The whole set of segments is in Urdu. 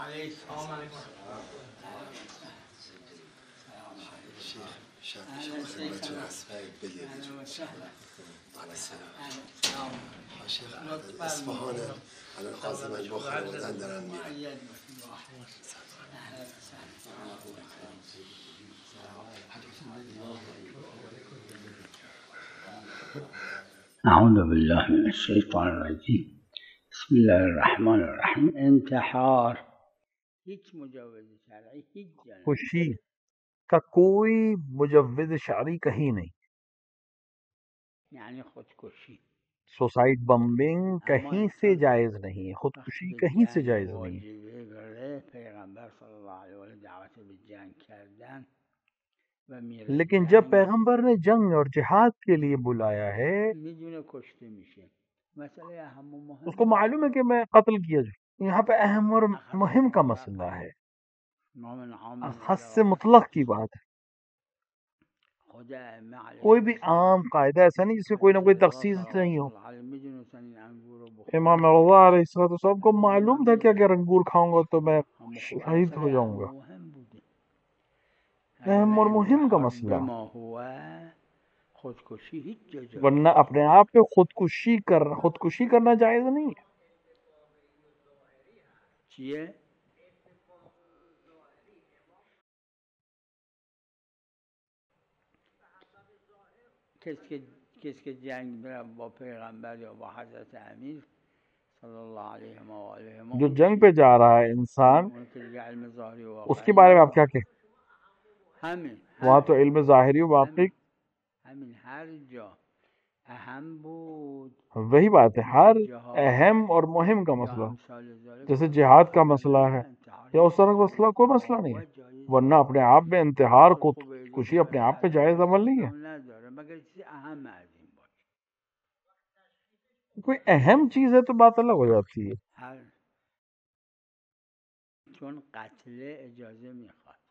شب خدمتتون هست. بلیه جون. شیخ اصفهان الان عازمن با خانواده‌ام دارن میرن. اعوذ بالله من الشیطان الرجیم. بسم الله الرحمن الرحیم. انتحار هیچ مجوز شرعی هیچ جا خوشی کا کوئی مجوز شرعی کہیں نہیں. یعنی خودکشی سوسائڈ بمبنگ کہیں سے جائز نہیں ہے، خودکشی کہیں سے جائز نہیں ہے. پیغمبر صلی اللہ علیہ وسلم دعوت به جنگ کردن و لیکن جب پیغمبر نے جنگ اور جہاد کے لیے بلایا ہے میدونه کشته میشه. مسئله اهم و مهم اس کو معلوم ہے کہ میں قتل کیا جاؤں. یہاں پہ اہم اور مہم کا مسئلہ ہے، خاص سے مطلق کی بات ہے. کوئی بھی عام قاعدہ ایسا نہیں جس میں کوئی نہ کوئی تخصیص نہیں ہو. امام رضا علیہ السلام کو معلوم تھا کہ اگر انگور کھاؤں گا تو میں شہید ہو جاؤں گا. اہم اور مہم کا مسئلہ. ورنہ اپنے آپ پہ خودکشی کرنا جائز نہیں ہے. کس کے جنگ میں با پیغمبر یا با حضرت امیر صلی اللہ علیہ وآلہ جو جنگ پہ جا رہا ہے انسان، اس کے بارے میں آپ کیا کہیں؟ وہاں تو علم ظاہری و واقعی ہر جا اہم بود. وہی بات ہے، ہر اہم اور مہم کا مسئلہ جیسے جہاد کا مسئلہ ہے یا اس طرح کا مسئلہ کوئی مسئلہ نہیں ہے. ورنہ اپنے آپ میں انتحار خودکشی اپنے آپ پہ جائز عمل نہیں ہے. کوئی اہم چیز ہے تو بات الگ ہو جاتی ہے. چون قتل اجازه میخواد.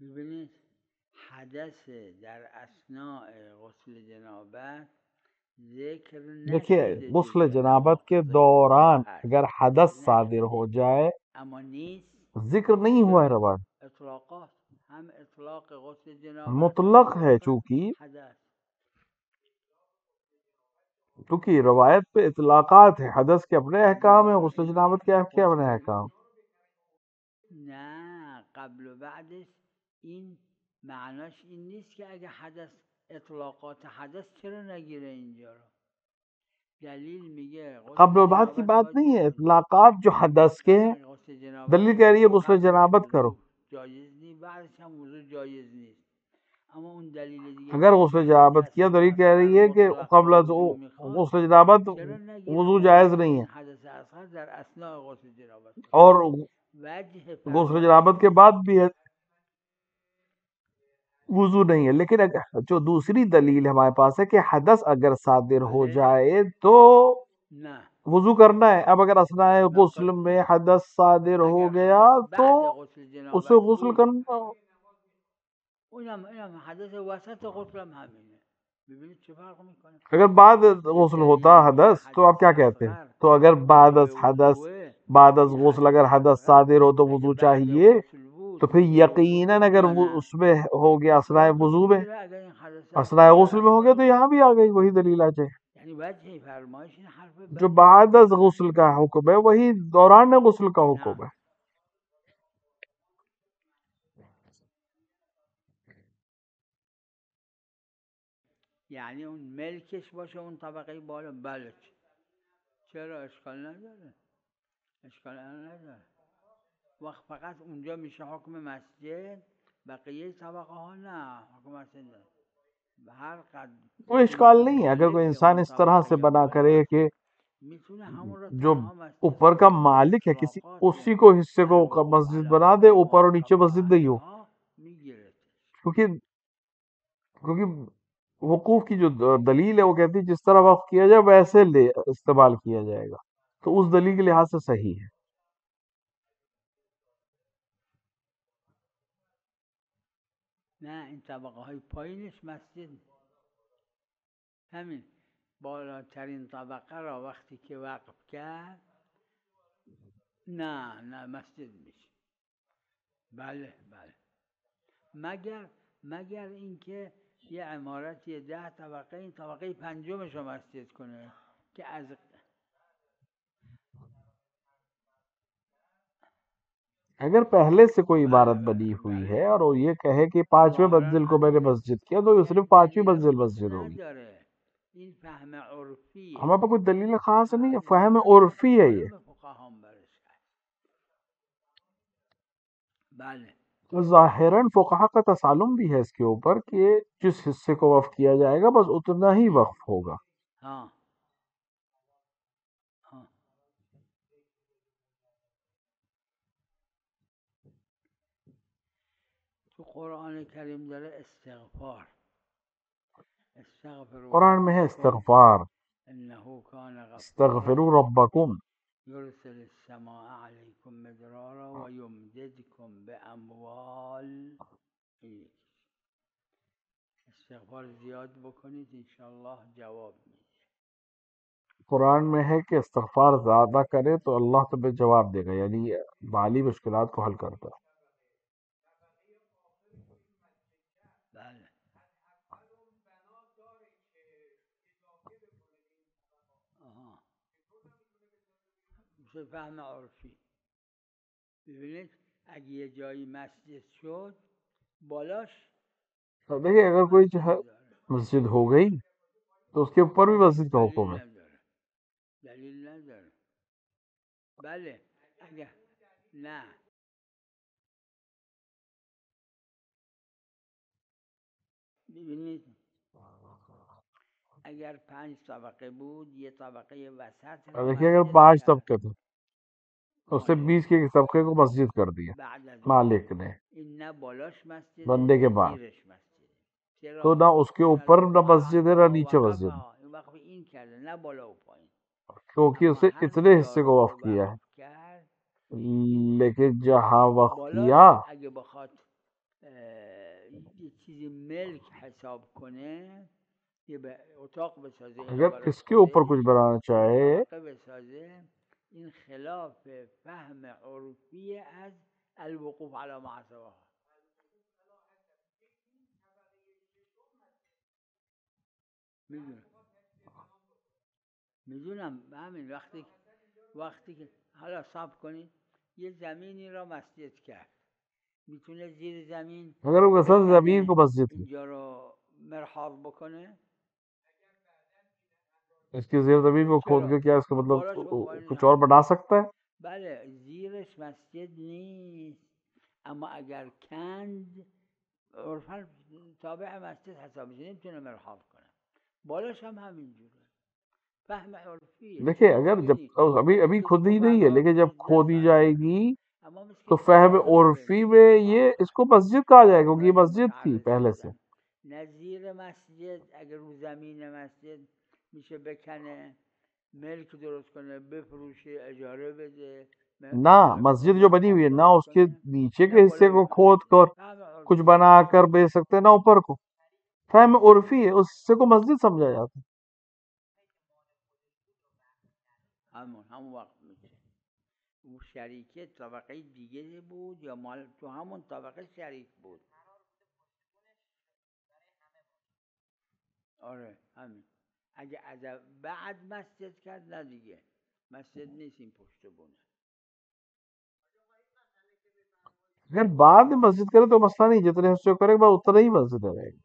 ببینید حدث در اثناء غسل جنابت ذکر دیکھیے غسل جنابت کے دوران اگر حدث صادر ہو جائے اما نیست ذکر نہیں ہوا ہے روایت. اطلاقات ہم اطلاق غسل جنابت مطلق ہے چونکہ روایت پہ اطلاقات ہے. حدث کے اپنے احکام ہیں، غسل جنابت کے اپنے احکام. نه قبل و بعدش این معناش این نیست که اگه حدث اطلاقات حدث چرا نگیره اینجا رو. دلیل میگه قبل و بعد کی بات نہیں ہے، اطلاقات جو حدث کے ہیں. دلیل کہہ رہی ہے غسل جنابت کرو. جایز نیست، بعدش هم وضو جایز نیست. اما اون دلیل دیگه اگر غسل جنابت کیا دلیل کہہ رہی ہے کہ قبل از غسل جنابت وضو جائز نہیں ہے، حدث اصغر در اثناء غسل جنابت اور غسل جنابت کے بعد بھی وضو نہیں ہے. لیکن جو دوسری دلیل ہمارے پاس ہے کہ حدث اگر صادر ہو جائے تو وضو کرنا ہے. اب اگر اثناء غسل میں حدث صادر ہو گیا تو اسے غسل کرنا. حدث وسط غسل هم همینه. ببینید چه فرق میکنه. اگر بعد غسل ہوتا حدث تو آپ کیا کہتے ہیں؟ تو اگر بعد از غسل اگر حدث صادر ہو تو وضو چاہیے، تو پھر یقیناً اگر وہ اس میں ہو گیا اثناء وضو میں، اثناء غسل میں ہو گیا تو یہاں بھی آ گئی وہی دلیل آ جائے. یعنی وجه فرمایش این حرف جو بعد از غسل کا حکم ہے وہی دوران غسل کا حکم ہے. یعنی اون ملکش باشه اون طبقه بالا. بله چرا اشکال نداره، اشکال نداره. وقت فقط اونجا میشه حکم مسجد، بقیه طبقه ها نه حکم مسجد نه. ہر قد کوئی اشکال نہیں ہے اگر کوئی انسان اس طرح سے بنا کرے کہ جو اوپر کا مالک ہے کسی اسی کو حصے کو مسجد بنا دے، اوپر اور نیچے مسجد نہیں ہو. کیونکہ وقوف کی جو دلیل ہے وہ کہتی ہے جس طرح وقف کیا جائے ویسے استعمال کیا جائے گا، تو اس دلیل کے لحاظ سے صحیح ہے. نه این طبقه های پایینش مسجد، همین بالاترین طبقه را وقتی که وقف کرد نه مسجد میشه. بله مگر اینکه یه عمارت 10 طبقه این طبقه 5مش رو مسجد کنه که از اگر پہلے سے کوئی عمارت بنی ہوئی ہے اور وہ یہ کہے کہ 5ویں منزل کو میں نے مسجد کیا تو یہ صرف 5ویں منزل مسجد ہوگی. ہمارے پاس کوئی دلیل خاص نہیں ہے، فہم عرفی ہے یہ. ظاہراً فقہا کا تسالم بھی ہے اس کے اوپر کہ جس حصے کو وقف کیا جائے گا بس اتنا ہی وقف ہوگا. تو قرآن کریم داره استغفار قرآن میں ہے استغفار، استغفروا ربکم يرسل السماء عليكم مدرارا ويمددكم بأموال. استغفار زیاد بکنید انشاءاللہ جواب میده. قرآن میں ہے کہ استغفار زیادہ کرے تو اللہ تمہیں جواب دے گا، یعنی مالی مشکلات کو حل کرتا ہے. میشه فهم عرفی. ببینید اگه یه جایی مسجد شد بالاش دیکھیں اگر کوئی جو ہے مسجد ہو گئی تو اس کے اوپر بھی مسجد کا حکم ہے. دلیل نداره. بله اگه نه ببینید اگر 5 طبقه بود یه طبقه وسط دیکھیے اگر 5 طبقے تھے اس سے 20 کے طبقے کو مسجد کر دیا مالک نے بندے کے بعد، تو نہ اس کے اوپر نہ مسجد ہے نہ نیچے مسجد ہے، کیونکہ اسے اتنے حصے کو وقف کیا ہے. لیکن جہاں وقف کیا اگر اس کے اوپر کچھ بنانا چاہے این خلاف فهم عرفی از الوقوف على ما سواها. میدونم همین وقتی که حالا صبر کنید یه زمینی را مسجد کرد، میتونه زیر زمین اگر وہ اصل زمین کو مسجد اینجا رو مرحاض بکنه، اس کی زیر زمین کو کھود کے کیا اس کا مطلب کچھ اور بنا سکتا ہے؟ بله زیرش مسجد نیست، اما اگر کند عرفاً تابع مسجد حساب میشه، نمیتونه مرحاض کنه. بالاش هم همینجوره. فهم عرفیه. دیکھیں اگر جب ابھی کھودی نہیں ہے لیکن جب کھودی جائے گی تو فہم عرفی میں یہ اس کو مسجد کہا جائے گا کیونکہ یہ مسجد تھی پہلے سے. نظیر مسجد اگر رو زمین مسجد میشه بکنه، ملک درست کنه، بفروشه، اجاره بده. نہ مسجد جو بنی ہوئی ہے نہ اس کے نیچے کے حصے کو کھود کر کچھ بنا کر بیچ سکتے نہ اوپر کو. فہم عرفی ہے، اس حصے کو مسجد سمجھا جاتا ہے. همون وقت میشه اون شریکه طبقه دیگه بود یا مال تو همون طبقه شریک بود. آره همین اگه از بعد مسجد کرد نه دیگه مسجد نیست این پشت بونه. اگر بعد میں مسجد کرے تو مسئلہ نہیں، جتنے حصے کرے گا اتنا ہی مسجد رہے گا.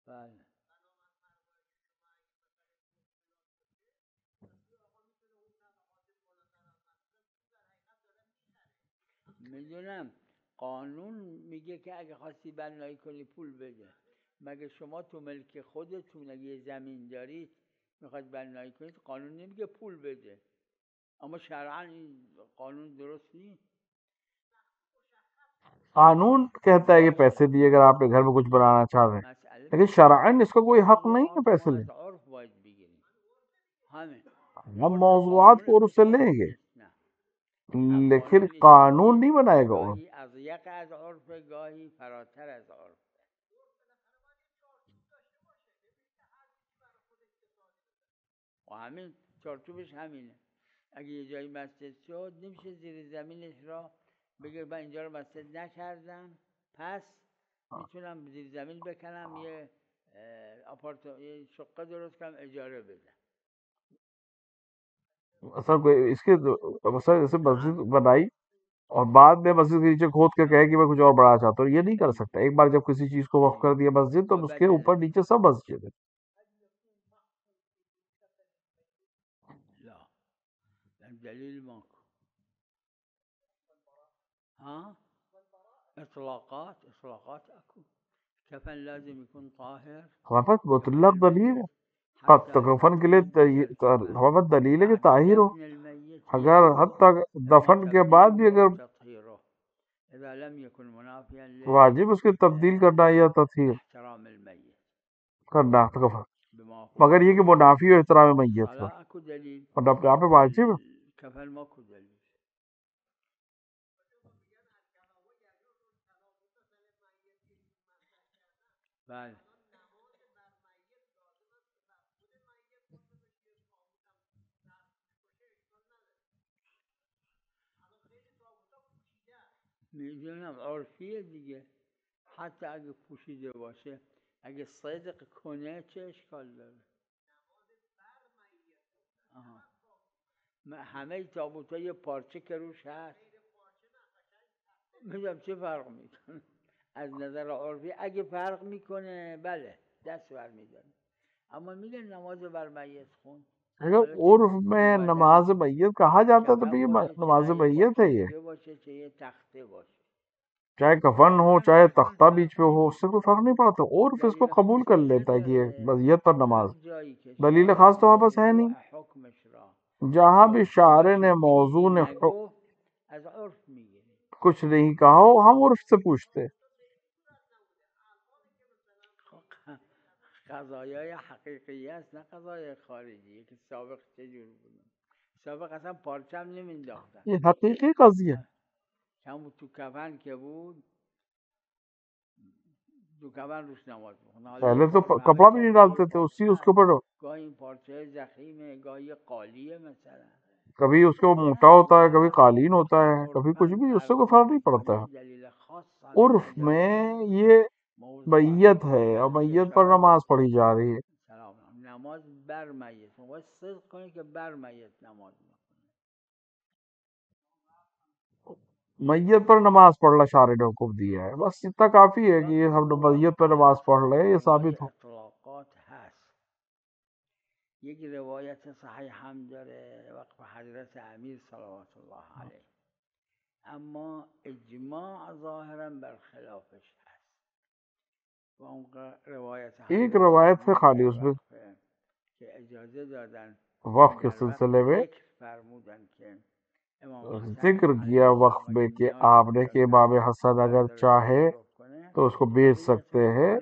بله میدونم قانون میگه که اگه خواستی بنایی کنی پول بده. مگه شما تو ملک خودتون اگه یه زمین دارید میخواید بنایی کنید قانون نمیگه پول بده، اما شرعاً این قانون درست نیست. قانون کہتا ہے کہ پیسے دیے اگر آپ کے گھر میں کچھ بنانا چاہ رہے ہیں، مسئله لیکن شرعاً اس کا کوئی حق نہیں ہے پیسے از لینے. عرف باید بگیریم. همین ہم موضوعات کو عرف سے لیں گے لیکن قانون نہیں بنائے گا عرف. گاهی اضیق از عرف گاهی فراتر از عرف. و همین چارچوبش همینه. اگه یه جایی مسجد شد نمیشه زیر زمینش را بگه من اینجا رو مسجد نکردم پس میتونم زیر زمین بکنم یه یه شقه درست کنم اجاره بدم. اصل کوئی اس کے مثلا جیسے مسجد بنائی اور بعد میں مسجد کے نیچے کھود کے کہے کہ میں کچھ اور بڑھانا چاہتا ہوں، یہ نہیں کر سکتا. ایک بار جب کسی چیز کو وقف کر دیا مسجد تو اس کے اوپر نیچے سب مسجد ہے. لا دلیل ماکو. ها اطلاقات اكو. کفن لازم يكون طاهر. ہمارے پاس مطلق دلیل ہے کفن کے لیے. ہمارے پاس دلیل ہے کہ طاہر ہو. اگر حتی دفن کے بعد بھی اگر واجب اس کی تبدیل کرنا یا تطہیر کرنا کفن، مگر یہ کہ منافی ہو احترام میت کا، اور اپنے آپ میں واجب ہے. کفن ماکو دلیل. بله میدونم عرفیه دیگه. حتی اگه پوشیده باشه اگه صدق کنه چه اشکال داره؟ همه تابوتا یه پارچه که روش هست میدونم چه فرق میکنه از نظر عرفی. اگه فرق میکنه بله دست برمیداره، اما میگه نماز بر میت خون. اگر عرف میں نماز میت کہا جاتا ہے تو یہ نماز میت ہے. یہ تخته باشه چاہے کفن ہو چاہے تختہ بیچ پہ ہو، اس سے کوئی فرق نہیں پڑتا. عرف اس کو قبول کر لیتا ہے کہ یہ میت پر نماز. دلیل خاص تو وہاں پاس ہے نہیں. جہاں بھی شارع نے موضوع نے کچھ نہیں کہا ہو ہم عرف سے پوچھتے. قضایای حقیقی است نه قضایای خارجی که سابق چجور بودن. سابق اصلا پارچم نمینداختن. یہ حقیقی قضیہ همون تو کفن که بود تو کفن روش نماز بخون. پہلے تو کپڑا بھی نہیں ڈالتے تھے، اسی اس کے اوپر گاهی این پارچه زخیمه گاهی قالیه مثلا، کبھی اس کو موٹا ہوتا ہے کبھی قالین ہوتا ہے کبھی کچھ بھی، اس سے کوئی فرق نہیں پڑتا ہے. عرف میں یہ میت ہے اور میت پر نماز پڑھی جا رہی ہے. نماز بر میت باید صدق کنی که بر میت نماز میت پر نماز پڑھنا شارع نے حکم دیا ہے. بس اتنا کافی ہے کہ ہم میت پر نماز پڑھ لیں، یہ ثابت ہو. اطلاقات هست. یک روایت صحیح هم داره وقف حضرت امیر صلوات الله علیه، اما اجماع ظاهرا بر خلافش هست. و اون روایت ایک روایت ہے خالی اس میں کہ اجازه دادن وقف کے سلسلے میں فرمودن کہ ذکر کیا وقف میں کہ آپ نے کہ امام حسن اگر چاہے تو اس کو بیچ سکتے ہیں.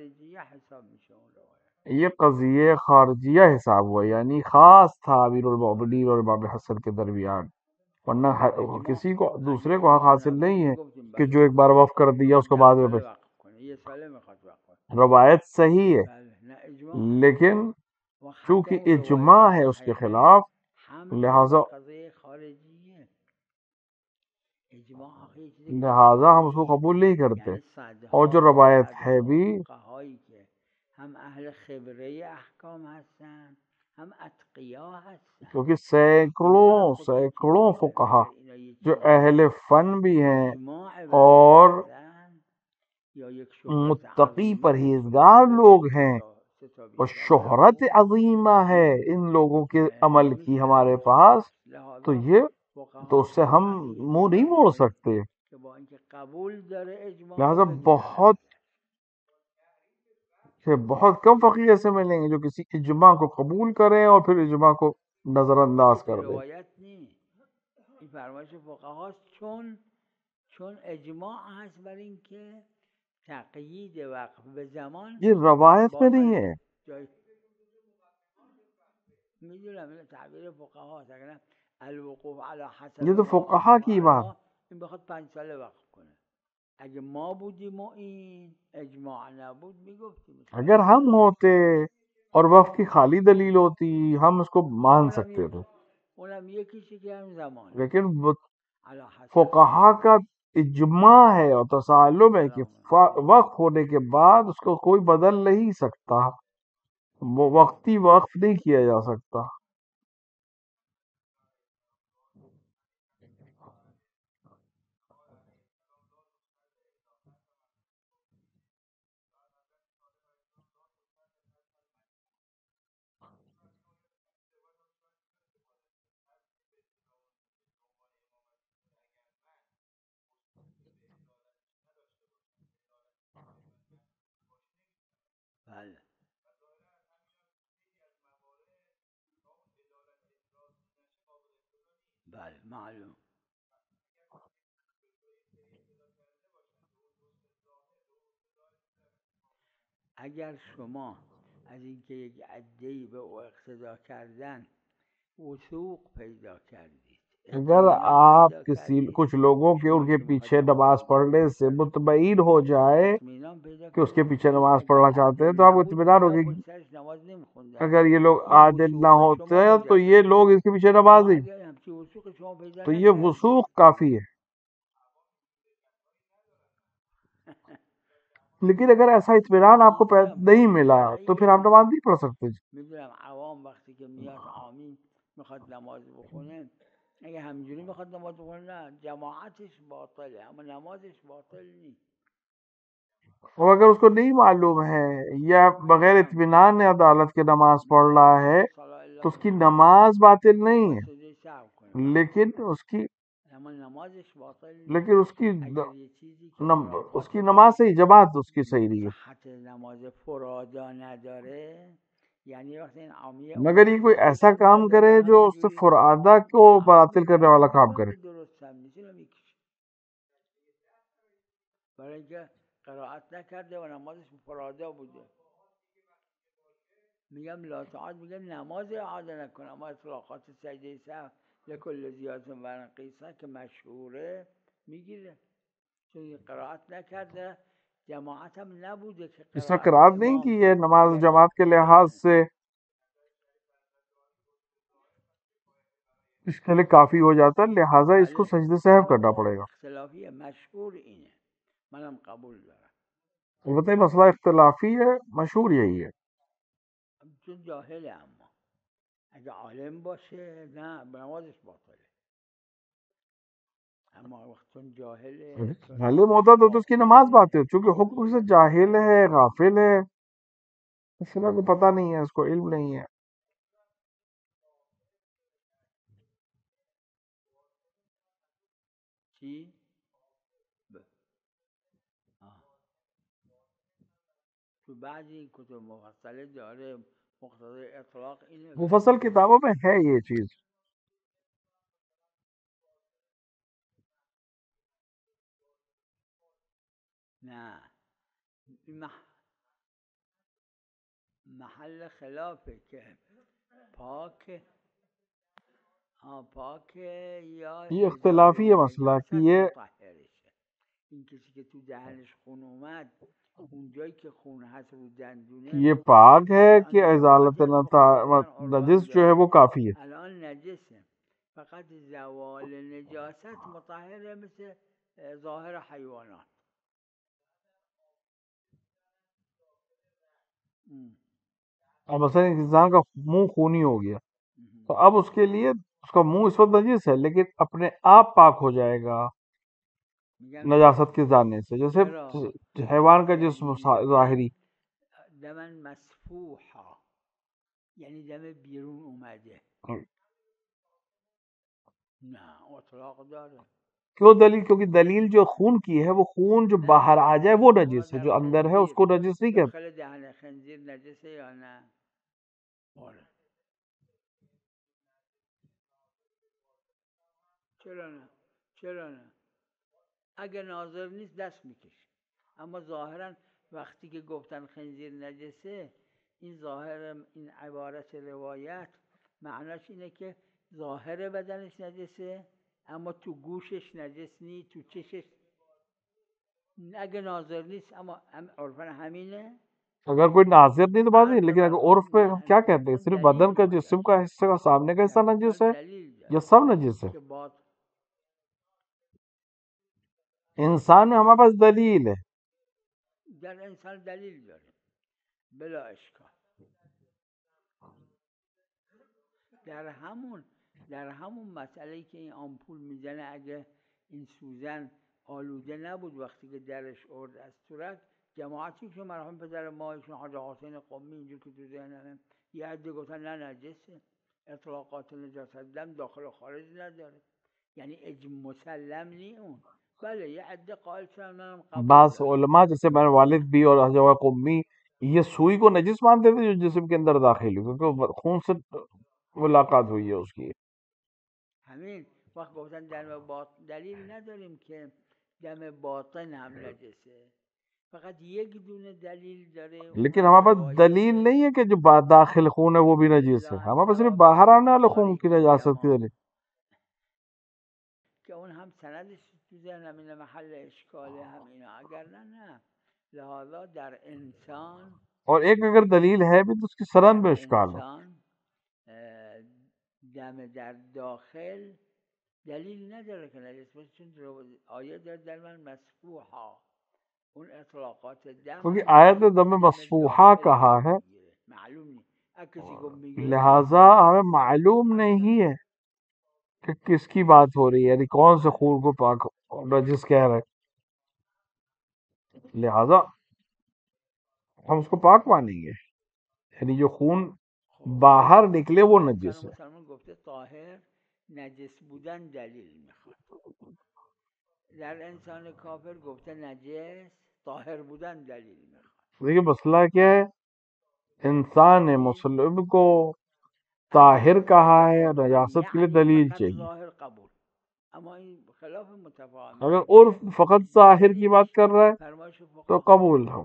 یہ قضیہ خارجیہ حساب ہوا، یعنی خاص تھا امیر المومنین اور امام حسن کے درمیان، ورنہ کسی کو دوسرے کو حق حاصل نہیں ہے کہ جو ایک بار وقف کر دیا اس کو بعد میں. روایت صحیح ہے لیکن چونکہ اجماع ہے اس کے خلاف لہٰذا ہم اس کو قبول نہیں کرتے. اور جو روایت ہے بھی ہم اہل خبرے احکام هستن ہم اتقیا هستن کیونکہ سینکڑوں فقہا جو اہل فن بھی ہیں اور متقی پرہیزگار لوگ ہیں اور شہرت عظیمہ ہے ان لوگوں کے عمل کی ہمارے پاس، تو اس سے ہم منہ نہیں موڑ سکتے. لہذا بہت کم فقیر ایسے ملیں گے جو کسی اجماع کو قبول کریں اور پھر اجماع کو نظر انداز کر دیں. چون اجماع هست بر این که تقیید وقف به زمان یہ روایت میں نہیں ہے، میدونم تعبیر فقها است، الوقوف علی حسب یہ تو فقہا کی بات. این بخواد 5 ساله وقف کنه، اگه ما بودیم و این اجماع نبود میگفتیم. اگر ہم ہوتے اور وقف کی خالی دلیل ہوتی ہم اس کو مان سکتے تھے، اونم یکیشه که هم زمان لیکن فقہا کا اجماع ہے اور تسالم ہے کہ وقف ہونے کے بعد اس کو کوئی بدل نہیں سکتا، وہ وقتی وقف نہیں کیا جا سکتا. بله بله معلوم. اگر شما از اینکه یک عده‌ای به او اقتدا کردن وثوق پیدا کردید، اگر آپ کچھ لوگوں کے ان کے پیچھے نماز پڑھنے سے مطمئن ہو جائے کہ اس کے پیچھے نماز پڑھنا چاہتے ہیں تو آپ کو اطمینان ہوگا. اگر یہ لوگ عادل نہ ہوتے تو یہ لوگ اس کے پیچھے نماز نہیں، تو یہ وثوق کافی ہے. لیکن اگر ایسا اطمینان آپ کو نہیں ملا تو پھر آپ نماز نہیں پڑھ سکتے. میدونم عوام وقتی که میاد آمین میخواد نماز بخونه، اگه همینجوری میخواد نماز بخونه نه جماعتش باطله اما نمازش باطل نیست. اور اگر اس کو نہیں معلوم ہے یا بغیر اطمینان عدالت کے نماز پڑھ رہا ہے تو اس کی نماز باطل نہیں ہے، لیکن اس کی نماز صحیح، جماعت اس کی صحیح نہیں ہے. مگر یہ کوئی ایسا کام کرے جو اس سے فرادہ کو باطل کرنے والا کام کرے. برای اینکه قرائت نکرده و نمازش فرادا بوده. میگم لا تعاد، میگم نماز اعاده نکن، اما اطلاقات سجده سهو لکل زیادت و نقیصه که مشهوره میگیره، چون قرائت نکرده جماعت هم نبوده که اس نے قرائت نہیں کی ہے نماز جماعت کے لحاظ سے اس کے لیے کافی ہو جاتا، لہٰذا اس کو سجدہ سہو کرنا پڑے گا. اختلافی ہے، مشہور اینه، منم قبول دارم. البتہ مسئلہ اختلافی ہے، مشہور یہی ہے. چون جاهله، اما اگه عالم باشه نه نمازش باطله، اما وقت چون جاهله معلوم ہوتا تو اس کی نماز باطل، چونکہ حکم سے جاہل ہے، غافل ہے، اس کو پتہ نہیں ہے، اس کو علم نہیں ہے. چی؟ تو بعضی کتب مفصله داره مقتضی اطلاق اینه. مفصل کتابوں میں ہے یہ چیز. نه محل خلافه که پاک یا یہ اختلافی ہے مسئلہ کہ یہ این کسی که تو دهنش خون اومد اون جایی که خون هست رو دندونه یہ پاک ہے کہ الان ازالت نجاست گفتن نجس ارگان جو ہے داره وہ کافی ہے؟ الان نجسه فقط زوال نجاست مطهره مثل ظاهر حیوانات. اب مثلا انسان کا منہ خونی ہو گیا تو اب اس کے لیے اس کا منہ اس وقت نجس ہے لیکن اپنے آپ پاک ہو جائے گا نجاست کے جانے سے، جیسے حیوان کا جسم ظاہری دمن مسفوحا یعنی دم بیرون اومده نه اطلاق داره. کیوں دلیل؟ کیونکہ دلیل جو خون کی ہے وہ خون جو باہر آ جائے وہ نجس ہے، جو اندر ہے اس کو نجس نہیں کہتے. داخل دهن خنزیر نجسه یا نه؟ آره. چرا نه؟ اگه ناظر نیست دست میکشه، اما ظاهرا وقتی که گفتن خنزیر نجسه این ظاهر این عبارت روایت معناش اینه که ظاهر بدنش نجسه اما تو گوشش نجس نیست، تو چشش اگه ناظر نیست. اما عرفاً همینه. اگر کوئی ناظر نہیں تو بات نہیں، لیکن اگر عرف پہ ہم کیا کہتے ہیں؟ صرف بدن کا جسم کا حصہ کا سامنے کا حصہ نجس ہے یا سب نجس ہے؟ انسان میں ہمارے پاس دلیل ہے، در انسان دلیل داره بلا اشکال. در همون مسئله‌ای که این آمپول میزنه اگه این سوزن آلوده نبود وقتی که درش ارد از صورت، جماعتی که مرحوم پدر ما ایشون حاج حسین قمی اینجور که تو ذهنمه یه عده گفتن نه نجسه، اطلاقات نجاست دم داخل و خارج نداره، یعنی مسلم نی اون. بله یه عده قائل شدن منم قبول بعض دارم. علماء جیسے میرے والد بھی اور حضرت قمی یہ سوئی کو نجس مانتے تھے جو جسم کے اندر داخل ہوئی، کیونکہ خون سے ملاقات ہوئی ہے اس کی. همین وقت گفتن دم باطن دلیل نداریم که دم باطن هم نجسه، فقط یک دونه دلیل داره. لیکن ہمارے پاس دلیل نہیں ہے کہ جو داخل خون ہے وہ بھی نجس ہے، ہمارے پاس صرف باہر آنے والے خون کی نجاست کی دلیل که اون هم سندش تو ذهنم اینه محل اشکاله همینا، اگر نه لہذا در انسان اور ایک اگر دلیل ہے بھی تو اس کی سند میں اشکال ہے. دم در داخل دلیل نداره که نجس باشه، چون آیه در من مسفوحا اون اطلاقات دم کیونکہ آیت نے دم مسفوحہ کہا ہے، معلوم نہیں، لہذا ہمیں معلوم نہیں ہے کہ کس کی بات ہو رہی ہے، یعنی کون سے خون کو پاک نجس کہہ رہے، لہذا ہم اس کو پاک مانیں گے، یعنی جو خون باہر نکلے وہ نجس ہے. مسلمان گفته طاهر نجس بودن دلیل میخواد، در انسان کافر گفته نجس طاهر بودن دلیل میخواد. دیکھیے مسئلہ کیا ہے، انسان مسلم کو طاہر کہا ہے، نجاست کے لیے دلیل چاہیے. ظاہر قبول، اما این خلاف متفاهم. اگر عرف فقط ظاہر کی بات کر رہا ہے تو قبول ہو،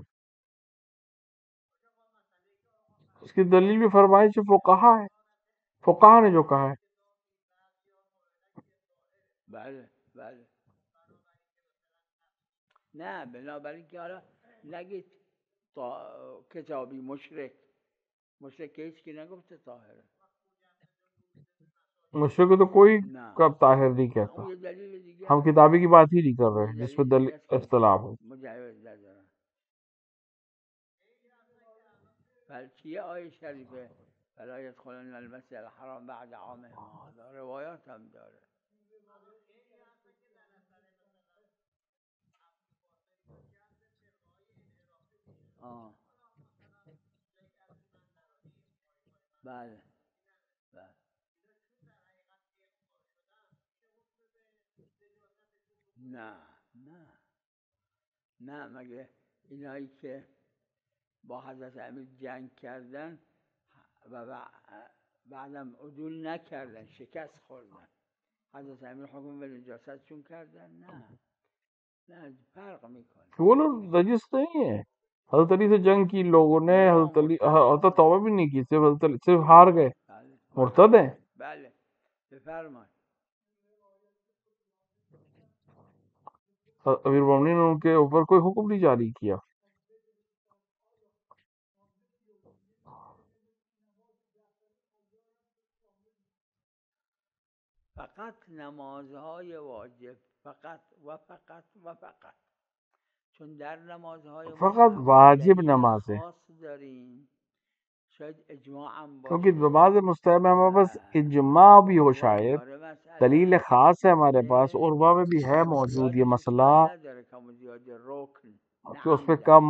اس کی دلیل بھی فرمائش فقہا ہے، فقہا نے جو کہا ہے. بله بله نه بنابراین که حالا نگید کتابی مشرک که هیچ کی نگفته طاهره، مشرک تو کوئی کب طاہر نہیں کہتا. ہم کتابی کی بات ہی نہیں کر رہے جس میں دلیل اختلاف ہو. مجوز ندارن. بل چیه آیه شریفه فلا يدخلن المسجد الحرام بعد عامهم هذا، روایات هم داره. بله بله نه مگه اینایی که با حضرت امیر جنگ کردن و بعدم عدول نکردن، شکست خوردن، حضرت امیر حکم به نجاستشون کردن؟ نه فرق میکنه. وہ لوگ نجس نہیں ہیں. حضرت علی سے جنگ کی لوگوں نے، حضرت توبہ بھی نہیں کی، صرف ہار گئے، مرتد ہیں. بله بفرمایید. امیر مومنین نے ان کے اوپر کوئی حکم نہیں جاری کیا. فقط نمازهای واجب، فقط و فقط و فقط. چون در نمازهای فقط مستحب واجب دلیل نماز ہے، خاص داریم، شاید اجماع هم کیونکہ باشه نماز مستحب میں ہمارے پاس اجماع بھی ہو، شاید داره مسئله دلیل خاص ہے ہمارے پاس، مسئله عربا میں بھی ہے موجود یہ زیادش مسئلہ اشکال نداره، کم و زیاد رکن نه کہ اس پہ عمدن. کم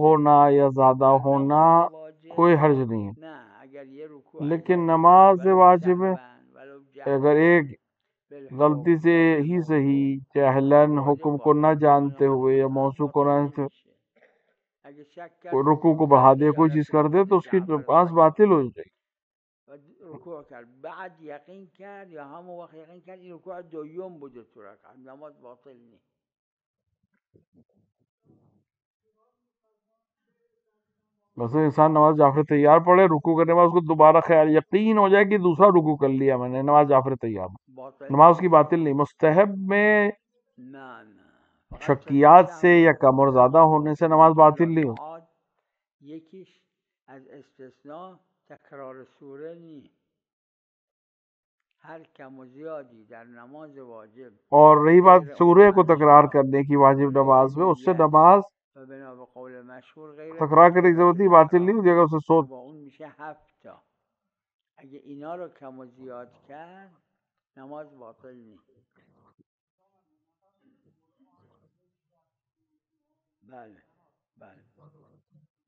ہونا یا زیادہ در ہونا نماز واجب کوئی حرج نہیں ہے، نه، اگر یه رکوع لیکن اضافه کنی نماز ولو واجب ہے سهوا ولو اگر جهلا ایک غلطی بالحکم سے یا ہی بالموضوع صحیح نماز جہلن واجب حکم کو نہ باطل میشه، جانتے نماز ہوئے یا مستحب موضوع کو باطل نہ نمیشه. اگه شک کرد کوئی رکوع کو رکوع بڑھا کرده دے، یا کوئی چیز کر دے رکوعات تو اس کی جعفر نماز پشت باطل ہو جائے گی. و رکوع کرد بعد یقین کرد یا همون وقت یقین کرد این رکوع دوم بوده تو رکعت، نماز باطل نیست. ویسے انسان نماز جعفر تیار پڑھے، رکوع کرنے کے بعد اس کو دوبارہ خیال یقین ہو جائے کہ دوسرا رکوع کر لیا میں نے، نماز جعفر تیار، باطل نماز اس کی نیست. باطل نہیں. مستحب میں نه نه، فقط چون شکیات سے یا نمیفهمن کم اور در زیادہ ہونے سے نماز باطل نہیں ہوتی. رکعات یکیش از استثناء تکرار سوره نیست. هر کم و زیادی در نماز واجب اور رہی بات غیر سورہ کو اون تکرار اشکال کرنے کی واجب غیر نماز میں، اس سے نیت نماز و بنا به قول مشهور غیر تکرار کرنے کی ضرورت تکبیرت نہیں، باطل نہیں الاحرام ہوتی اگر اسے که سوچ. با اون میشه 7 تا. اگه اینا رو کم و زیاد کرد نماز باطل نیست. بله بله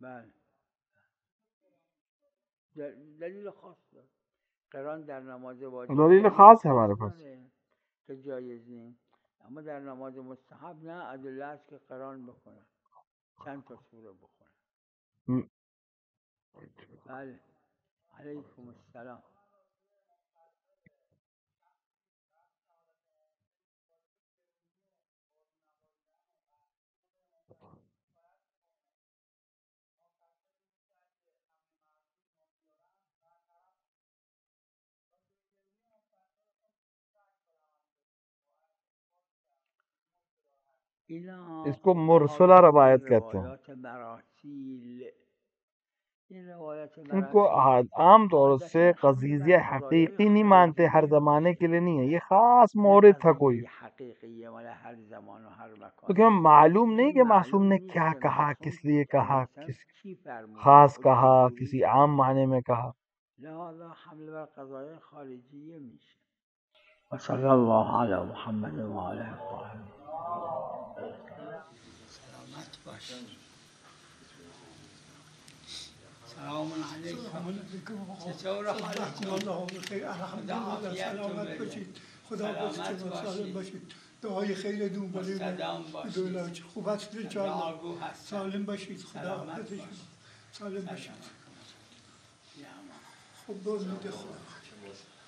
بله، دلیل خاص داره. قرآن در نماز واجب دلیل دلیل خاص ہے خاص ہمارے پاس. داره که جایز نیست، اما در نماز مستحب نه، ادله است که قرآن بخونن، چند تا سوره بخونن. بله، علیکم السلام. اس کو مرسلہ روایت کہتے ہیں. روایات مراسیل، این روایت ان کو مراسیل عام طور سے عادتاً حمل قضیہ بر قضایای حقیقی نہیں مانتے، ہر خارجیه زمانے میشه، کے لیے نہیں ہے، یہ خاص نه مورد تھا کوئی. قضیه حقیقیه مال هر زمان و هر مکان. کیونکہ ہمیں معلوم نہیں کہ معصوم معلوم نے نیست کیا که کہا، معصوم کس لیے علیه کہا، السلام کس چی فرموده خاص و کہا، چجوری کسی کہا، عام معنی میں کہا. لہذا حمل بر قضایای خارجیه میشه. و صلی الله علی محمد و آله الطاهرین. سلامت باشید. سلام علیکم. چطور حالتون؟ الله بخیر، الحمدلله، سلامت باشید، خدا باشید، سالم باشید، دعای خیر دون برای دولت خوب است انشاءالله، سالم باشید، خدا حافظ، سالم باشید، خوب باشید،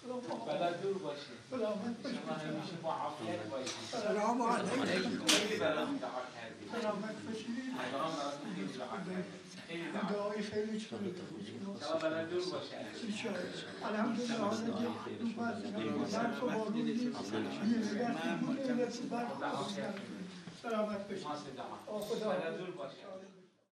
خدا بلا دور باشید. سلامت باشید، شما همیشه با عافیت باشید. سلام علیکم، خیلی برام دعا کردید. سلامت باشید، دعای خیر شما شما بلا دور باشید. الحمدلله، حالا خوب است، برف و بارون نیست، سلامت باشید، خدا دور باشید.